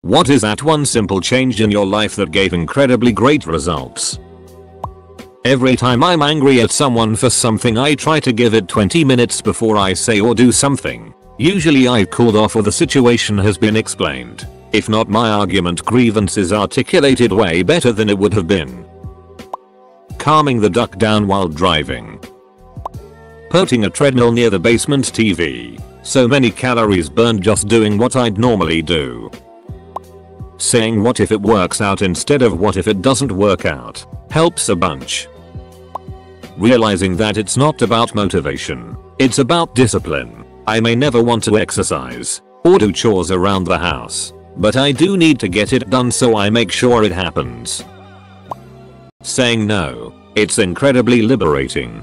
What is that one simple change in your life that gave incredibly great results? Every time I'm angry at someone for something, I try to give it 20 minutes before I say or do something. Usually I've cooled off or the situation has been explained. If not, my grievance is articulated way better than it would have been. Calming the duck down while driving. Putting a treadmill near the basement TV. So many calories burned just doing what I'd normally do. Saying what if it works out instead of what if it doesn't work out helps a bunch. Realizing that it's not about motivation, it's about discipline. I may never want to exercise or do chores around the house, but I do need to get it done, so I make sure it happens. Saying no, it's incredibly liberating.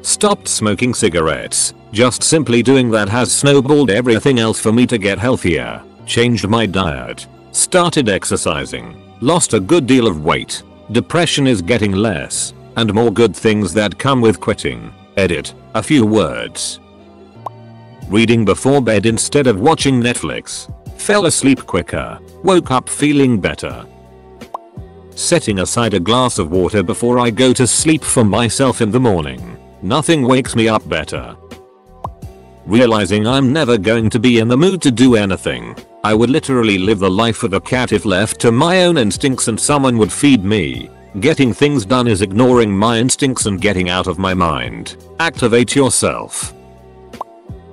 Stopped smoking cigarettes. Just simply doing that has snowballed everything else for me to get healthier. Changed my diet. Started exercising. Lost a good deal of weight. Depression is getting less. And more good things that come with quitting. Edit. A few words. Reading before bed instead of watching Netflix. Fell asleep quicker. Woke up feeling better. Setting aside a glass of water before I go to sleep for myself in the morning. Nothing wakes me up better. Realizing I'm never going to be in the mood to do anything. I would literally live the life of a cat if left to my own instincts and someone would feed me. Getting things done is ignoring my instincts and getting out of my mind. Activate yourself.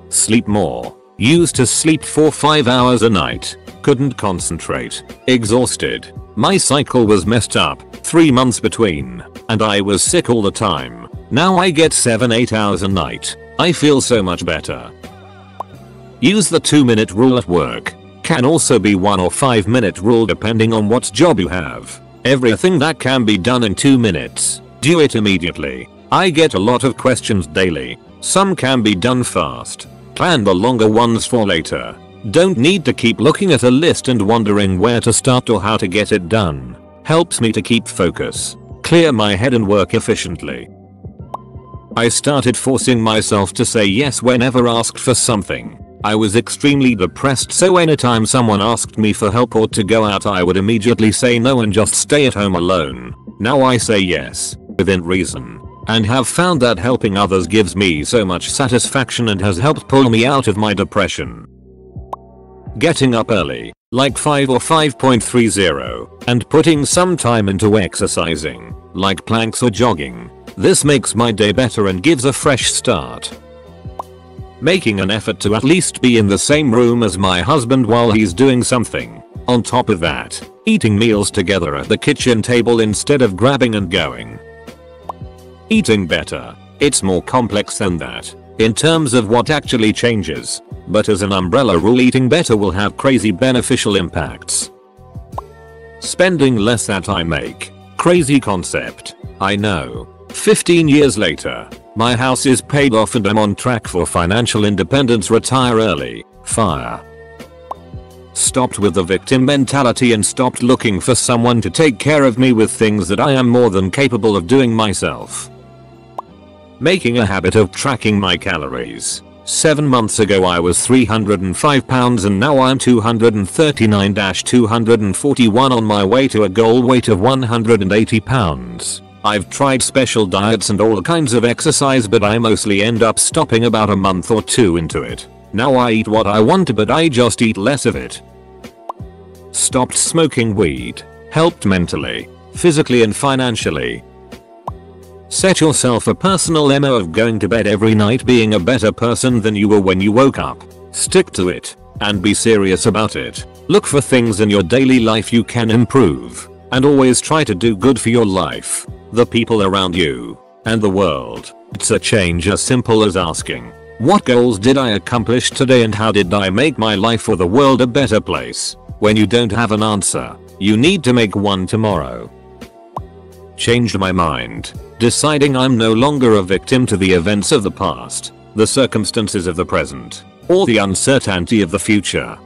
Sleep more. Used to sleep 4-5 hours a night. Couldn't concentrate. Exhausted. My cycle was messed up. 3 months between. And I was sick all the time. Now I get 7-8 hours a night. I feel so much better. Use the 2-minute rule at work. Can also be 1 or 5-minute rule depending on what job you have. Everything that can be done in 2 minutes, do it immediately. I get a lot of questions daily. Some can be done fast. Plan the longer ones for later. Don't need to keep looking at a list and wondering where to start or how to get it done. Helps me to keep focus, clear my head and work efficiently. I started forcing myself to say yes whenever asked for something. I was extremely depressed, so anytime someone asked me for help or to go out, I would immediately say no and just stay at home alone. Now I say yes, within reason, and have found that helping others gives me so much satisfaction and has helped pull me out of my depression. Getting up early, like 5 or 5.30, and putting some time into exercising, like planks or jogging. This makes my day better and gives a fresh start. Making an effort to at least be in the same room as my husband while he's doing something. On top of that, eating meals together at the kitchen table instead of grabbing and going. Eating better. It's more complex than that in terms of what actually changes, but as an umbrella rule, eating better will have crazy beneficial impacts. Spending less that I make. Crazy concept, I know. 15 years later, my house is paid off and I'm on track for financial independence. Retire early. Fire. Stopped with the victim mentality and stopped looking for someone to take care of me with things that I am more than capable of doing myself. Making a habit of tracking my calories. 7 months ago I was 305 pounds and now I'm 239-241 on my way to a goal weight of 180 pounds. I've tried special diets and all kinds of exercise, but I mostly end up stopping about a month or 2 into it. Now I eat what I want, but I just eat less of it. Stopped smoking weed. Helped mentally, physically and financially. Set yourself a personal MO of going to bed every night being a better person than you were when you woke up. Stick to it, and be serious about it. Look for things in your daily life you can improve, and always try to do good for your life, the people around you, and the world. It's a change as simple as asking, what goals did I accomplish today and how did I make my life or the world a better place? When you don't have an answer, you need to make one tomorrow. Changed my mind, deciding I'm no longer a victim to the events of the past, the circumstances of the present, or the uncertainty of the future.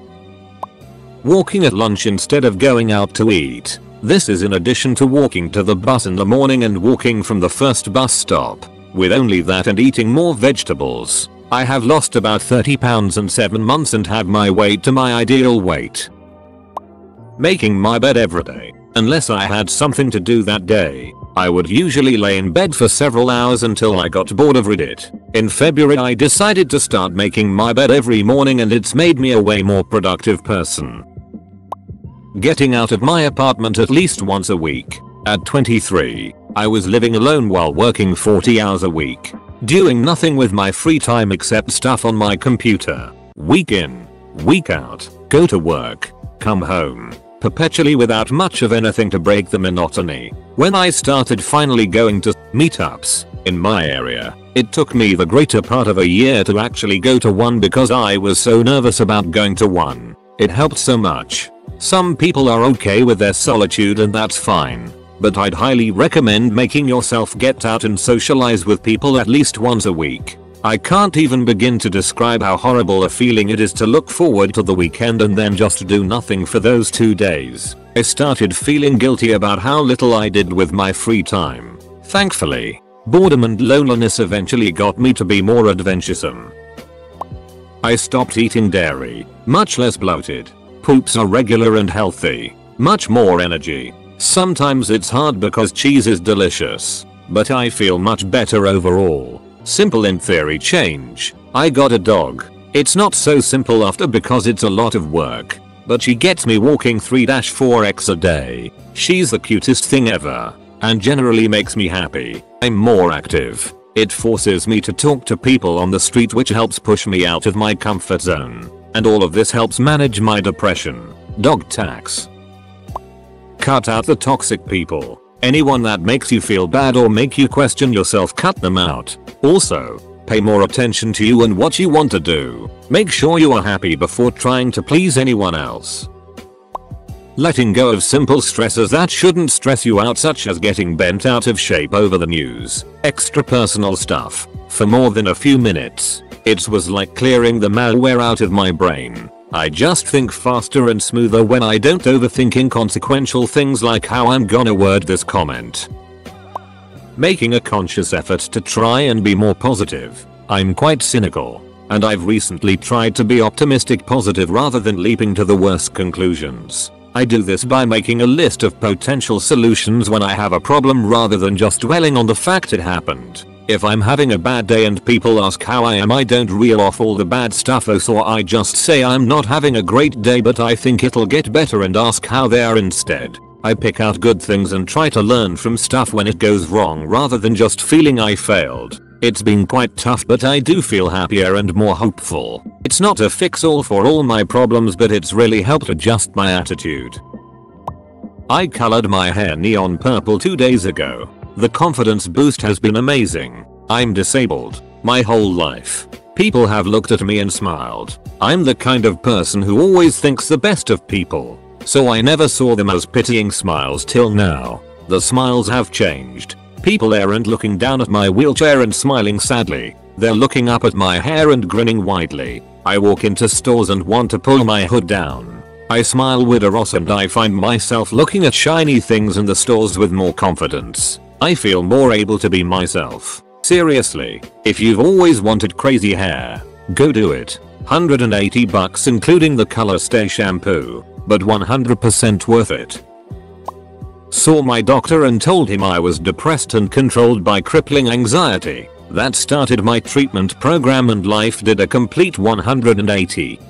Walking at lunch instead of going out to eat. This is in addition to walking to the bus in the morning and walking from the first bus stop. With only that and eating more vegetables, I have lost about 30 pounds in 7 months and have my weight to my ideal weight. Making my bed every day. Unless I had something to do that day, I would usually lay in bed for several hours until I got bored of Reddit. In February I decided to start making my bed every morning, and it's made me a way more productive person. Getting out of my apartment at least once a week. At 23, I was living alone while working 40 hours a week, doing nothing with my free time except stuff on my computer. Week in, week out, go to work, come home, perpetually without much of anything to break the monotony. When I started finally going to meetups in my area, it took me the greater part of a year to actually go to one because I was so nervous about going to one. It helped so much. Some people are okay with their solitude and that's fine, but I'd highly recommend making yourself get out and socialize with people at least once a week. I can't even begin to describe how horrible a feeling it is to look forward to the weekend and then just do nothing for those 2 days. I started feeling guilty about how little I did with my free time. Thankfully, boredom and loneliness eventually got me to be more adventuresome. I stopped eating dairy, much less bloated. Poops are regular and healthy. Much more energy. Sometimes it's hard because cheese is delicious, but I feel much better overall. Simple in theory change. I got a dog. It's not so simple after because it's a lot of work, but she gets me walking 3-4x a day. She's the cutest thing ever, and generally makes me happy. I'm more active. It forces me to talk to people on the street, which helps push me out of my comfort zone. And all of this helps manage my depression. Dog tax. Cut out the toxic people. Anyone that makes you feel bad or make you question yourself, cut them out. Also, pay more attention to you and what you want to do. Make sure you are happy before trying to please anyone else. Letting go of simple stressors that shouldn't stress you out, such as getting bent out of shape over the news, extra personal stuff, for more than a few minutes. It was like clearing the malware out of my brain. I just think faster and smoother when I don't overthink inconsequential things like how I'm gonna word this comment. Making a conscious effort to try and be more positive. I'm quite cynical, and I've recently tried to be optimistic positive rather than leaping to the worst conclusions. I do this by making a list of potential solutions when I have a problem rather than just dwelling on the fact it happened. If I'm having a bad day and people ask how I am, I don't reel off all the bad stuff, so I just say I'm not having a great day but I think it'll get better and ask how they are instead. I pick out good things and try to learn from stuff when it goes wrong rather than just feeling I failed. It's been quite tough, but I do feel happier and more hopeful. It's not a fix-all for all my problems, but it's really helped adjust my attitude. I colored my hair neon purple 2 days ago. The confidence boost has been amazing. I'm disabled. My whole life, people have looked at me and smiled. I'm the kind of person who always thinks the best of people, so I never saw them as pitying smiles till now. The smiles have changed. People aren't looking down at my wheelchair and smiling sadly. They're looking up at my hair and grinning widely. I walk into stores and want to pull my hood down. I smile with a Ross and I find myself looking at shiny things in the stores with more confidence. I feel more able to be myself. Seriously, if you've always wanted crazy hair, go do it. $180 including the color stay shampoo, but 100% worth it. Saw my doctor and told him I was depressed and controlled by crippling anxiety. That started my treatment program and life did a complete 180.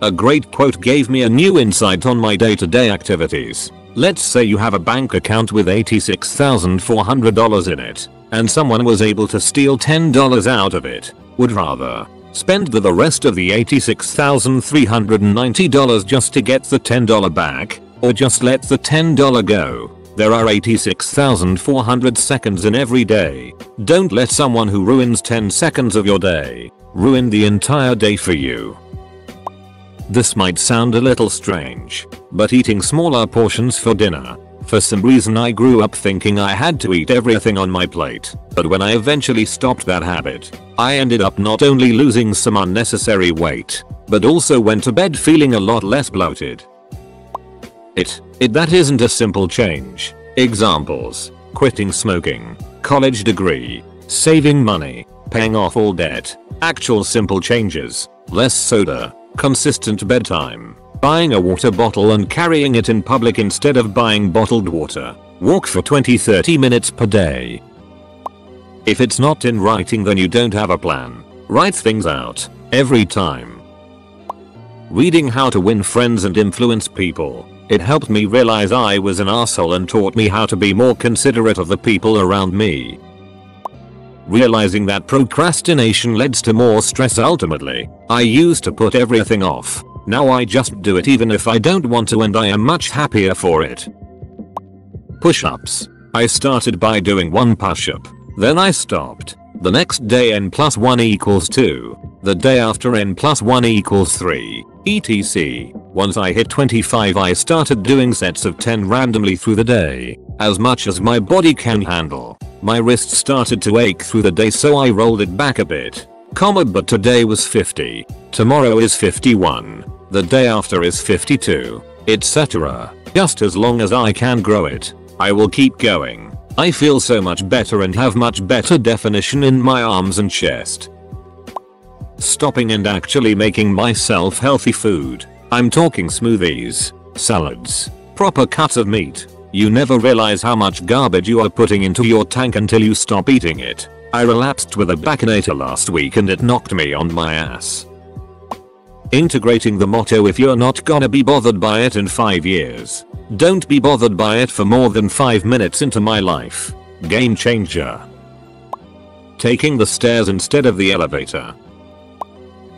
A great quote gave me a new insight on my day-to-day activities. Let's say you have a bank account with $86,400 in it, and someone was able to steal $10 out of it. Would rather spend the rest of the $86,390 just to get the $10 back, or just let the $10 go? There are 86,400 seconds in every day. Don't let someone who ruins 10 seconds of your day ruin the entire day for you. This might sound a little strange, but eating smaller portions for dinner. For some reason I grew up thinking I had to eat everything on my plate, but when I eventually stopped that habit, I ended up not only losing some unnecessary weight, but also went to bed feeling a lot less bloated. That isn't a simple change. Examples: quitting smoking, college degree, saving money, paying off all debt. Actual simple changes: less soda, consistent bedtime, Buying a water bottle and carrying it in public instead of buying bottled water. Walk for 20-30 minutes per day. If it's not in writing, then you don't have a plan. Write things out every time. Reading How to Win Friends and Influence People. It helped me realize I was an asshole and taught me how to be more considerate of the people around me. Realizing that procrastination leads to more stress ultimately. I used to put everything off. Now I just do it even if I don't want to, and I am much happier for it. Push-ups. I started by doing 1 push-up. Then I stopped. The next day n+1 equals 2. The day after n+1 equals 3. etc. Once I hit 25, I started doing sets of 10 randomly through the day. As much as my body can handle. My wrist started to ache through the day, so I rolled it back a bit. But today was 50. Tomorrow is 51. The day after is 52. Etc. Just as long as I can grow it, I will keep going. I feel so much better and have much better definition in my arms and chest. Stopping and actually making myself healthy food. I'm talking smoothies, salads, proper cuts of meat. You never realize how much garbage you are putting into your tank until you stop eating it. I relapsed with a Baconator last week and it knocked me on my ass. Integrating the motto, if you're not gonna be bothered by it in 5 years, don't be bothered by it for more than 5 minutes into my life. Game changer. Taking the stairs instead of the elevator.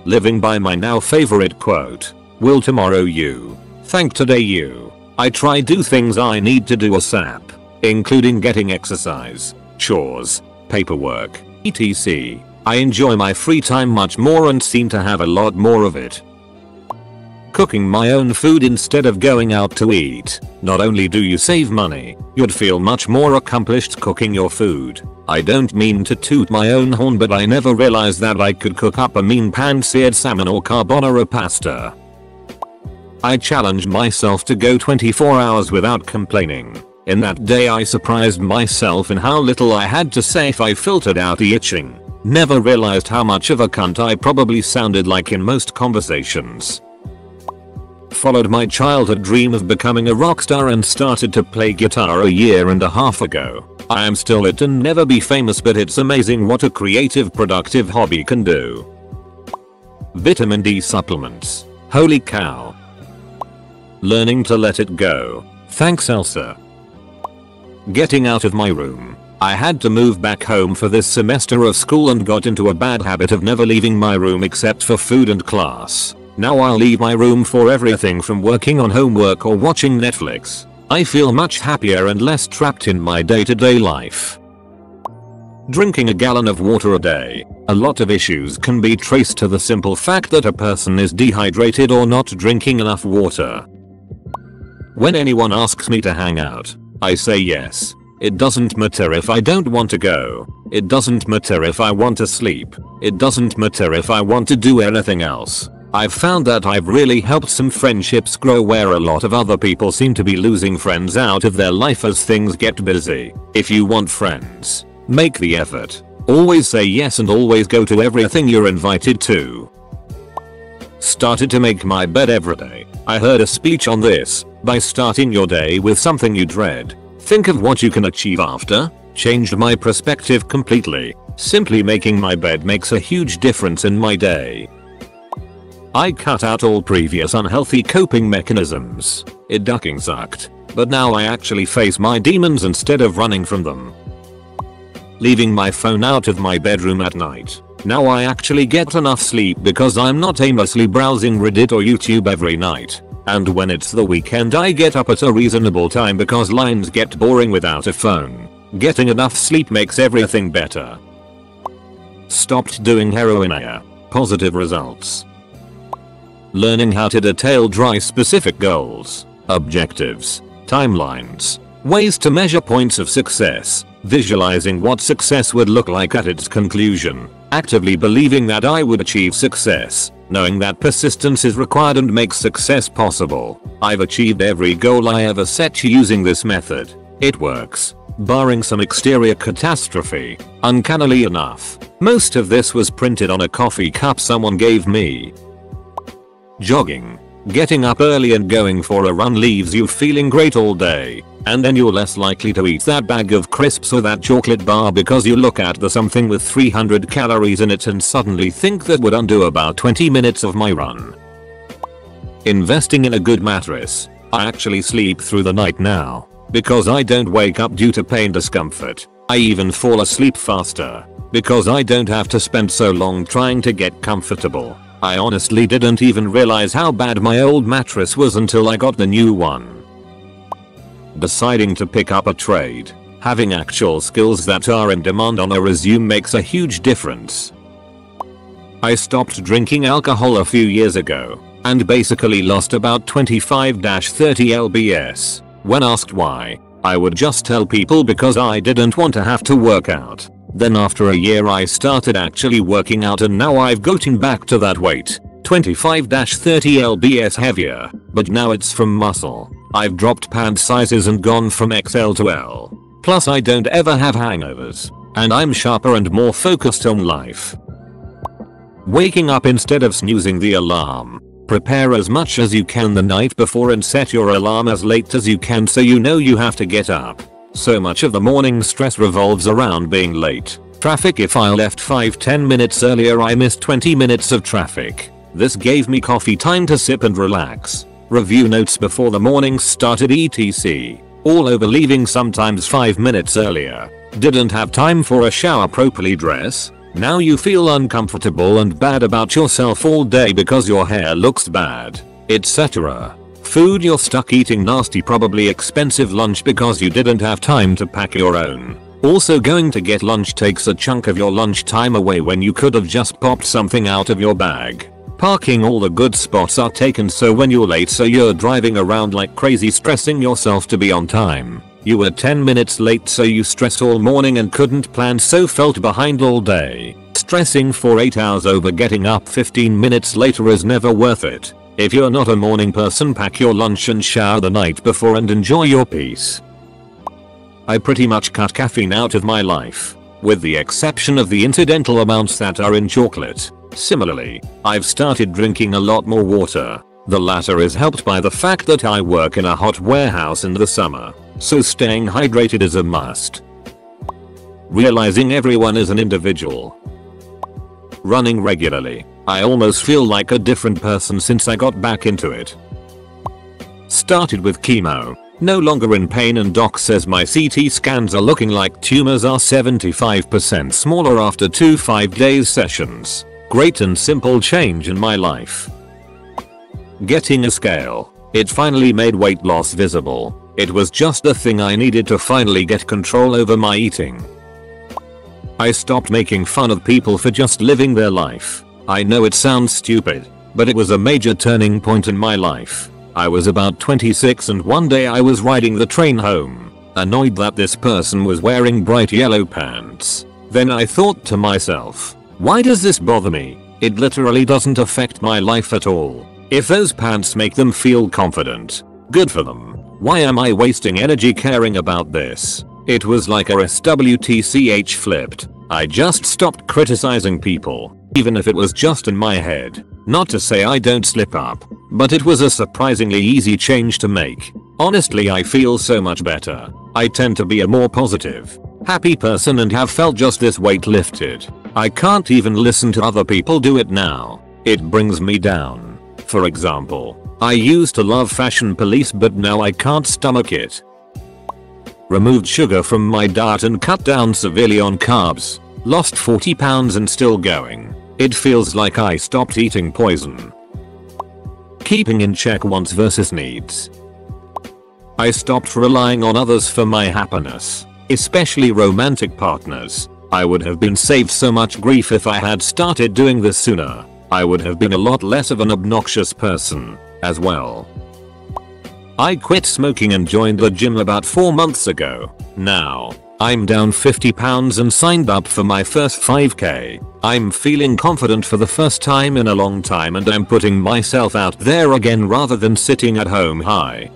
Living by my now favorite quote. Will tomorrow you thank today you. I try do things I need to do ASAP, including getting exercise, chores, paperwork, etc. I enjoy my free time much more and seem to have a lot more of it. Cooking my own food instead of going out to eat. Not only do you save money, you'd feel much more accomplished cooking your food. I don't mean to toot my own horn, but I never realized that I could cook up a mean pan-seared salmon or carbonara pasta. I challenged myself to go 24 hours without complaining. In that day I surprised myself in how little I had to say if I filtered out the itching. Never realized how much of a cunt I probably sounded like in most conversations. Followed my childhood dream of becoming a rock star and started to play guitar a year and a half ago. I am still it and never be famous, but it's amazing what a creative, productive hobby can do. Vitamin D supplements. Holy cow. Learning to let it go. Thanks Elsa. Getting out of my room. I had to move back home for this semester of school and got into a bad habit of never leaving my room except for food and class. Now I'll leave my room for everything from working on homework or watching Netflix. I feel much happier and less trapped in my day-to-day life. Drinking a gallon of water a day. A lot of issues can be traced to the simple fact that a person is dehydrated or not drinking enough water. When anyone asks me to hang out, I say yes. It doesn't matter if I don't want to go. It doesn't matter if I want to sleep. It doesn't matter if I want to do anything else. I've found that I've really helped some friendships grow where a lot of other people seem to be losing friends out of their life as things get busy. If you want friends, make the effort. Always say yes and always go to everything you're invited to. Started to make my bed every day. I heard a speech on this. By starting your day with something you dread, think of what you can achieve after. Changed my perspective completely. Simply making my bed makes a huge difference in my day. I cut out all previous unhealthy coping mechanisms. It ducking sucked, but now I actually face my demons instead of running from them. Leaving my phone out of my bedroom at night. Now I actually get enough sleep because I'm not aimlessly browsing Reddit or YouTube every night. And when it's the weekend I get up at a reasonable time because lines get boring without a phone. Getting enough sleep makes everything better. Stopped doing heroin. Positive results. Learning how to detail dry specific goals, objectives, timelines, ways to measure points of success, visualizing what success would look like at its conclusion, actively believing that I would achieve success, knowing that persistence is required and makes success possible. I've achieved every goal I ever set using this method. It works, barring some exterior catastrophe. Uncannily enough, most of this was printed on a coffee cup someone gave me. Jogging. Getting up early and going for a run leaves you feeling great all day, and then you're less likely to eat that bag of crisps or that chocolate bar because you look at the something with 300 calories in it and suddenly think that would undo about 20 minutes of my run. Investing in a good mattress. I actually sleep through the night now, because I don't wake up due to pain discomfort. I even fall asleep faster, because I don't have to spend so long trying to get comfortable. I honestly didn't even realize how bad my old mattress was until I got the new one. Deciding to pick up a trade. Having actual skills that are in demand on a resume makes a huge difference. I stopped drinking alcohol a few years ago, and basically lost about 25-30 lbs. When asked why, I would just tell people because I didn't want to have to work out. Then after a year I started actually working out and now I've gotten back to that weight, 25-30 lbs heavier, but now it's from muscle. I've dropped pant sizes and gone from XL to L. Plus I don't ever have hangovers, and I'm sharper and more focused on life. Waking up instead of snoozing the alarm. Prepare as much as you can the night before and set your alarm as late as you can so you know you have to get up. So much of the morning stress revolves around being late. Traffic. If I left 5-10 minutes earlier I missed 20 minutes of traffic. This gave me coffee time to sip and relax. Review notes before the morning started etc. All over leaving sometimes 5 minutes earlier. Didn't have time for a shower, properly dress. Now you feel uncomfortable and bad about yourself all day because your hair looks bad, etc. Food. You're stuck eating nasty, probably expensive lunch because you didn't have time to pack your own. Also, going to get lunch takes a chunk of your lunch time away when you could have just popped something out of your bag. Parking. All the good spots are taken, so when you're late so you're driving around like crazy stressing yourself to be on time. You were 10 minutes late so you stressed all morning and couldn't plan, so felt behind all day. Stressing for 8 hours over getting up 15 minutes later is never worth it. If you're not a morning person, pack your lunch and shower the night before and enjoy your peace. I pretty much cut caffeine out of my life, with the exception of the incidental amounts that are in chocolate. Similarly, I've started drinking a lot more water. The latter is helped by the fact that I work in a hot warehouse in the summer, so staying hydrated is a must. Realizing everyone is an individual. Running regularly. I almost feel like a different person since I got back into it. Started with chemo. No longer in pain, and doc says my CT scans are looking like tumors are 75% smaller after 2 5-day sessions. Great and simple change in my life. Getting a scale. It finally made weight loss visible. It was just the thing I needed to finally get control over my eating. I stopped making fun of people for just living their life. I know it sounds stupid, but it was a major turning point in my life. I was about 26 and one day I was riding the train home, annoyed that this person was wearing bright yellow pants. Then I thought to myself, why does this bother me? It literally doesn't affect my life at all. If those pants make them feel confident, good for them. Why am I wasting energy caring about this? It was like a SWTCH flipped. I just stopped criticizing people, even if it was just in my head. Not to say I don't slip up, but it was a surprisingly easy change to make. Honestly, I feel so much better. I tend to be a more positive, happy person and have felt just this weight lifted. I can't even listen to other people do it now. It brings me down. For example, I used to love Fashion Police, but now I can't stomach it. Removed sugar from my diet and cut down severely on carbs. Lost 40 pounds and still going. It feels like I stopped eating poison. Keeping in check wants versus needs. I stopped relying on others for my happiness, especially romantic partners. I would have been saved so much grief if I had started doing this sooner. I would have been a lot less of an obnoxious person as well. I quit smoking and joined the gym about 4 months ago. Now, I'm down 50 pounds and signed up for my first 5k. I'm feeling confident for the first time in a long time and I'm putting myself out there again rather than sitting at home high.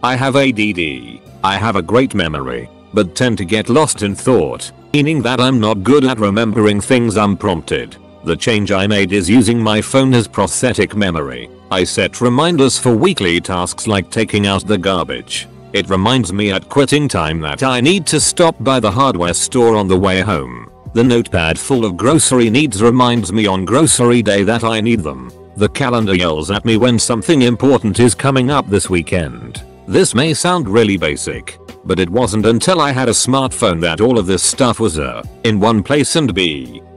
I have ADD. I have a great memory, but tend to get lost in thought, meaning that I'm not good at remembering things unprompted. The change I made is using my phone as prosthetic memory. I set reminders for weekly tasks like taking out the garbage. It reminds me at quitting time that I need to stop by the hardware store on the way home. The notepad full of grocery needs reminds me on grocery day that I need them. The calendar yells at me when something important is coming up this weekend. This may sound really basic, but it wasn't until I had a smartphone that all of this stuff was in one place and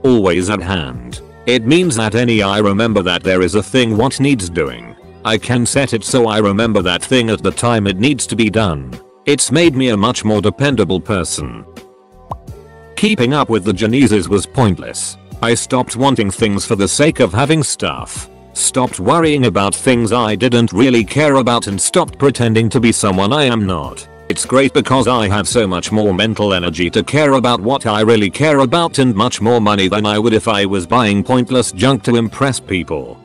always at hand. It means that I remember that there is a thing what needs doing. I can set it so I remember that thing at the time it needs to be done. It's made me a much more dependable person. Keeping up with the Joneses was pointless. I stopped wanting things for the sake of having stuff. Stopped worrying about things I didn't really care about and stopped pretending to be someone I am not. It's great because I have so much more mental energy to care about what I really care about and much more money than I would if I was buying pointless junk to impress people.